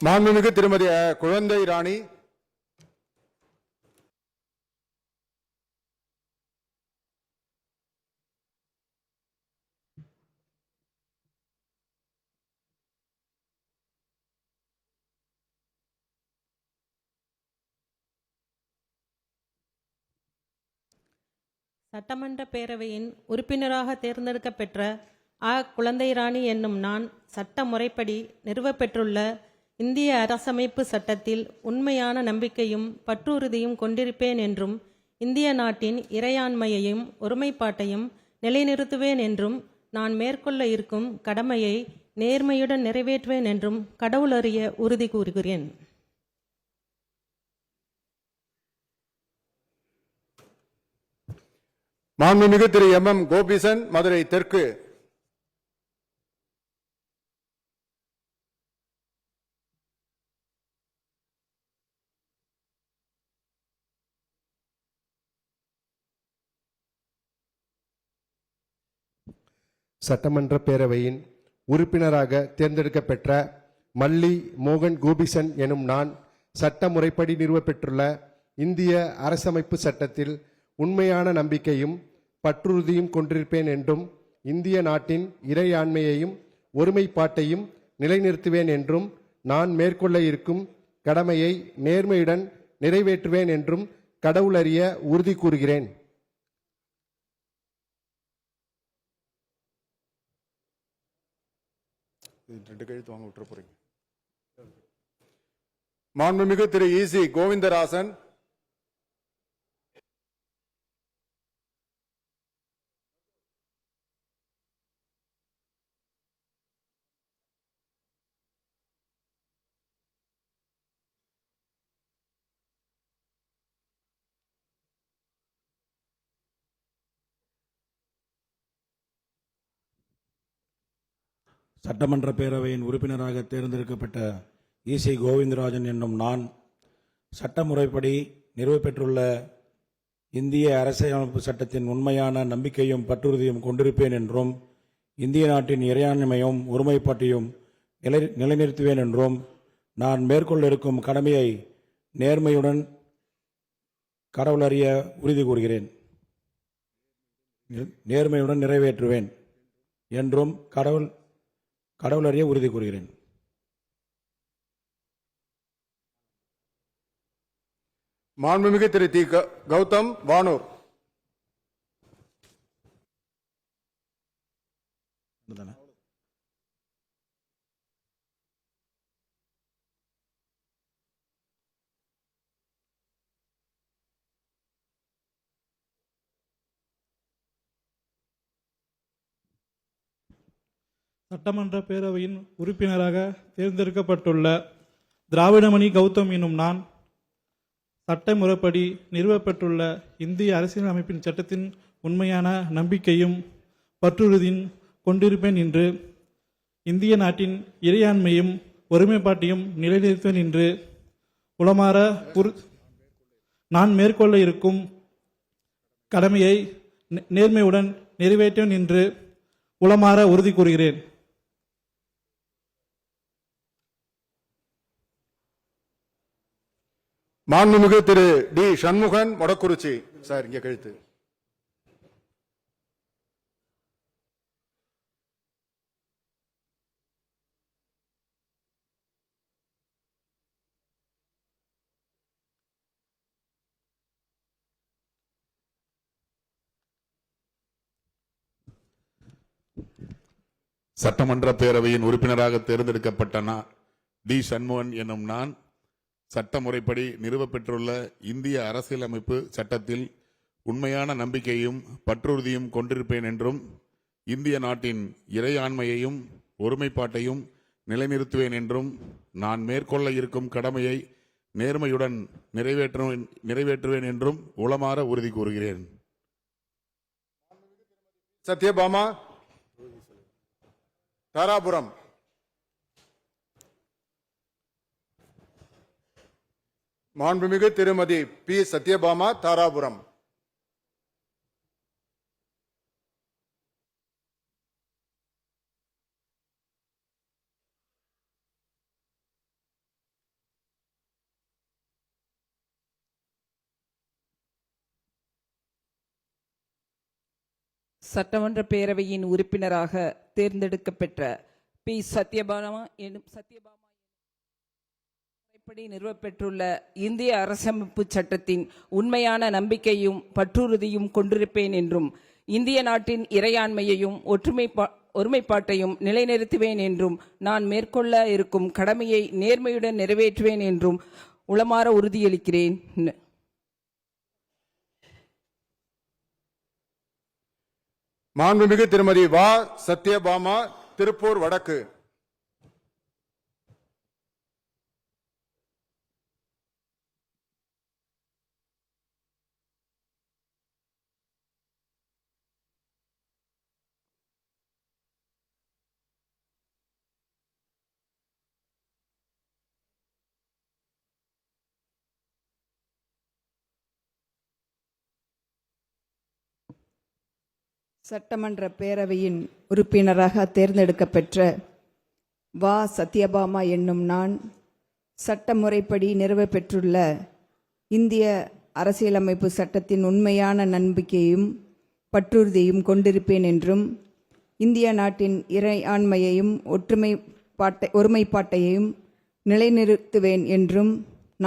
மாண்புமிகு திருமதி குழந்தை ராணி. சட்டமன்ற பேரவையின் உறுப்பினராக தேர்ந்தெடுக்கப்பெற்ற குழந்தைராணி என்னும் நான் சட்ட முறைப்படி நிறுவப்பெற்றுள்ள இந்திய அரசமைப்பு சட்டத்தில் உண்மையான நம்பிக்கையும் பற்றுறுதியும் கொண்டிருப்பேன் என்றும் இந்திய நாட்டின் இறையாண்மையையும் ஒருமைப்பாட்டையும் நிலைநிறுத்துவேன் என்றும் நான் மேற்கொள்ள இருக்கும் கடமையை நேர்மையுடன் நிறைவேற்றுவேன் என்றும் கடவுளறிய உறுதி கூறுகிறேன். மாண்புமிகு திரு MM கோபிசன், மதுரை தெற்கு. சட்டமன்ற பேரவையின் உறுப்பினராக தேர்ந்தெடுக்கப்பெற்ற மல்லி மோகன் கோபிசன் எனும் நான் சட்ட முறைப்படி நிறுவப்பெற்றுள்ள இந்திய அரசமைப்பு சட்டத்தில் உண்மையான நம்பிக்கையும் பற்றுறுதியும் கொண்டிருப்பேன் என்றும் இந்திய நாட்டின் இறையாண்மையையும் ஒருமைப்பாட்டையும் நிலைநிறுத்துவேன் என்றும் நான் மேற்கொள்ள இருக்கும் கடமையை நேர்மையுடன் நிறைவேற்றுவேன் என்றும் கடவுளறிய உறுதி கூறுகிறேன். மாண்புமிகு திரு EC கோவிந்தராசன். சட்டமன்ற பேரவையின் உறுப்பினராக தேர்ந்தெடுக்கப்பட்ட EC கோவிந்தராஜன் என்னும் நான் சட்ட முறைப்படி நிறுவப்பெற்றுள்ள இந்திய அரசியலமைப்பு சட்டத்தின் உண்மையான நம்பிக்கையும் பற்றுறுதியும் கொண்டிருப்பேன் என்றும் இந்திய நாட்டின் இறையாண்மையும் ஒருமைப்பாட்டையும் நிலைநிறுத்துவேன் என்றும் நான் மேற்கொள்ள இருக்கும் கடமையை நேர்மையுடன் கடவுளறிய உறுதி கூறுகிறேன். நேர்மையுடன் நிறைவேற்றுவேன் என்றும் கடவுளறிய உறுதி கூறுகிறேன். மாண்புமிகு திரு தி கௌதம் வானூர். சட்டமன்ற பேரவையின் உறுப்பினராக தேர்ந்தெடுக்கப்பட்டுள்ள திராவிடமணி கௌதம் எனும் நான் சட்ட முறைப்படி நிறுவப்பெற்றுள்ள இந்திய அரசியலமைப்பின் சட்டத்தின் உண்மையான நம்பிக்கையும் பற்றுறுதியும் கொண்டிருப்பேன் என்று இந்திய நாட்டின் இறையாண்மையும் ஒருமைப்பாட்டையும் நிலைநிறுத்துவேன் என்று உளமாற நான் மேற்கொள்ள இருக்கும் கடமையை நேர்மையுடன் நிறைவேற்றுவேன் என்று உளமாற உறுதி கூறுகிறேன். மாண்புமிகு திரு டி சண்முகன் மொடக்குறிச்சி. சார், இங்க கழுத்து. சட்டமன்ற பேரவையின் உறுப்பினராக தேர்ந்தெடுக்கப்பட்ட டி சண்முகன் என்னும் நான் சட்ட முறைப்படி நிறுவப்பெற்றுள்ள இந்திய அரசியலமைப்பு சட்டத்தில் உண்மையான நம்பிக்கையும் பற்றுறுதியும் கொண்டிருப்பேன் என்றும் இந்திய நாட்டின் இறையாண்மையையும் ஒருமைப்பாட்டையும் நிலைநிறுத்துவேன் என்றும் நான் மேற்கொள்ள இருக்கும் கடமையை நேர்மையுடன் நிறைவேற்றுவேன் என்றும் உளமாற உறுதி கூறுகிறேன். சத்யபாமா, தாராபுரம். மாண்புமிகு திருமதி பி சத்யபாமா, தாராபுரம். சட்டமன்ற பேரவையின் உறுப்பினராக தேர்ந்தெடுக்கப்பெற்ற பி. சத்யபாமா முறைப்படி நிறுவப்பெற்றுள்ள இந்திய அரசமைப்பு சட்டத்தின் உண்மையான நம்பிக்கையும் பற்றுறுதியும் கொண்டிருப்பேன் என்றும் இந்திய நாட்டின் இறையாண்மையையும் ஒருமைப்பாட்டையும் நிலைநிறுத்துவேன் என்றும் நான் மேற்கொள்ள இருக்கும் கடமையை நேர்மையுடன் நிறைவேற்றுவேன் என்றும் உளமாற உறுதியளிக்கிறேன். மாண்புமிகு திருமதி வா. சத்யபாமா, திருப்பூர் வடக்கு. சட்டமன்ற பேரவையின் உறுப்பினராக தேர்ந்தெடுக்கப்பெற்ற வா. சத்யபாமா என்னும் நான் சட்ட முறைப்படி நிறுவப்பெற்றுள்ள இந்திய அரசியலமைப்பு சட்டத்தின் உண்மையான நம்பிக்கையும் பற்றுறுதியும் கொண்டிருப்பேன் என்றும் இந்திய நாட்டின் இறையாண்மையையும் ஒருமைப்பாட்டையும் நிலைநிறுத்துவேன் என்றும்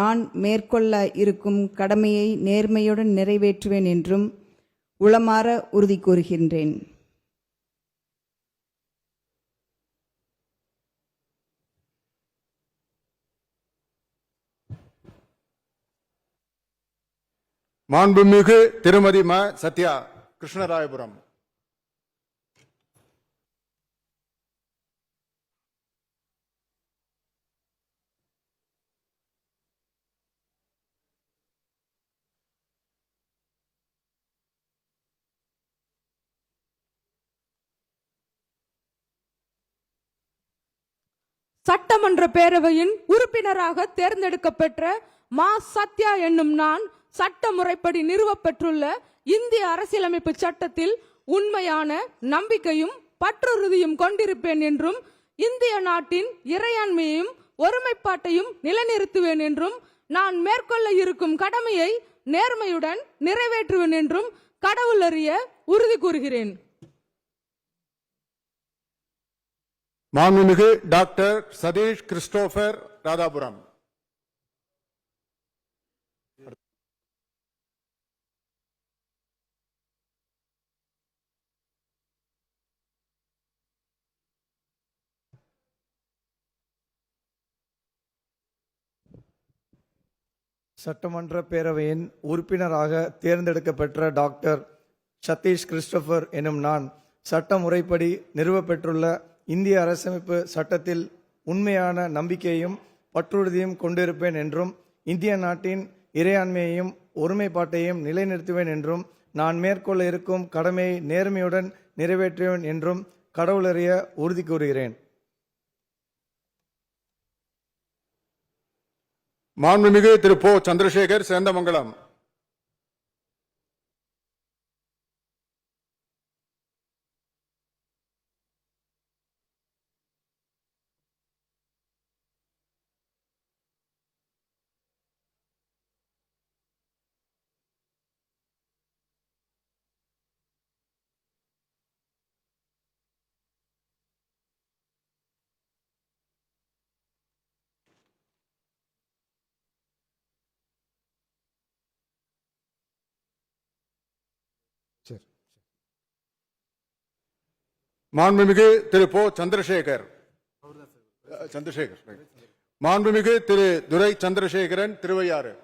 நான் மேற்கொள்ள இருக்கும் கடமையை நேர்மையுடன் நிறைவேற்றுவேன் என்றும் உளமாற உறுதி கூறுகின்றேன். மாண்புமிகு திருமதி ம. சத்யா, கிருஷ்ணராயபுரம். சட்டமன்ற பேரவையின் உறுப்பினராக தேர்ந்தெடுக்கப்பெற்ற மா. சத்யா என்னும் நான் சட்ட முறைப்படி நிறுவப்பெற்றுள்ள இந்திய அரசியலமைப்பு சட்டத்தில் உண்மையான நம்பிக்கையும் பற்றுறுதியும் கொண்டிருப்பேன் என்றும் இந்திய நாட்டின் இறையாண்மையையும் ஒருமைப்பாட்டையும் நிலைநிறுத்துவேன் என்றும் நான் மேற்கொள்ள இருக்கும் கடமையை நேர்மையுடன் நிறைவேற்றுவேன் என்றும் கடவுள் அறிய உறுதி கூறுகிறேன். மாண்புமிகு டாக்டர் சதீஷ் கிறிஸ்டோபர், ராதாபுரம். சட்டமன்ற பேரவையின் உறுப்பினராக தேர்ந்தெடுக்கப்பெற்ற டாக்டர் சதீஷ் கிறிஸ்டோபர் எனும் நான் சட்ட முறைப்படி நிறுவப்பெற்றுள்ள இந்திய அரசமைப்பு சட்டத்தில் உண்மையான நம்பிக்கையும் பற்றுறுதியும் கொண்டிருப்பேன் என்றும் இந்திய நாட்டின் இறையாண்மையையும் ஒருமைப்பாட்டையும் நிலைநிறுத்துவேன் என்றும் நான் மேற்கொள்ள இருக்கும் கடமையை நேர்மையுடன் நிறைவேற்றுவேன் என்றும் கடவுளறிய உறுதி கூறுகிறேன். மாண்புமிகு திரு போ. சந்திரசேகர், சேந்தமங்கலம். மாண்புமிகு திரு போ. சந்திரசேகர், மாண்புமிகு திரு துரை சந்திரசேகரன், திருவையாறு.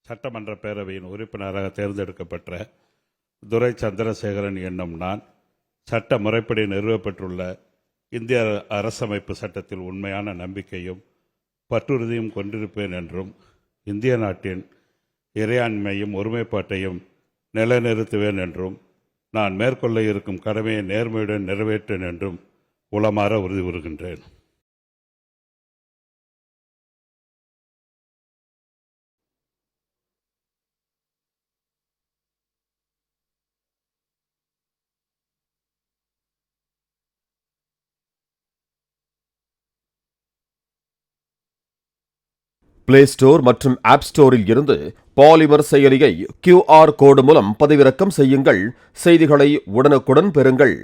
சட்டமன்ற பேரவையின் உறுப்பினராக தேர்ந்தெடுக்கப்பட்ட துரை சந்திரசேகரன் என்னும் நான் சட்ட முறைப்படி நிறுவப்பெற்றுள்ள இந்திய அரசமைப்பு சட்டத்தில் உண்மையான நம்பிக்கையும் பற்றுறுதியும் கொண்டிருப்பேன் என்றும் இந்திய நாட்டின் இறையாண்மையும் ஒருமைப்பாட்டையும் நிலைநிறுத்துவேன் என்றும் நான் மேற்கொள்ள இருக்கும் கடமையை நேர்மையுடன் நிறைவேற்றேன் என்றும் உளமாற உறுதி கூறுகின்றேன். பிளே ஸ்டோர் மற்றும் ஆப் ஸ்டோரில் இருந்து பாலிமர் செயலியை QR கோடு மூலம் பதிவிறக்கம் செய்யுங்கள். செய்திகளை உடனுக்குடன் பெறுங்கள்.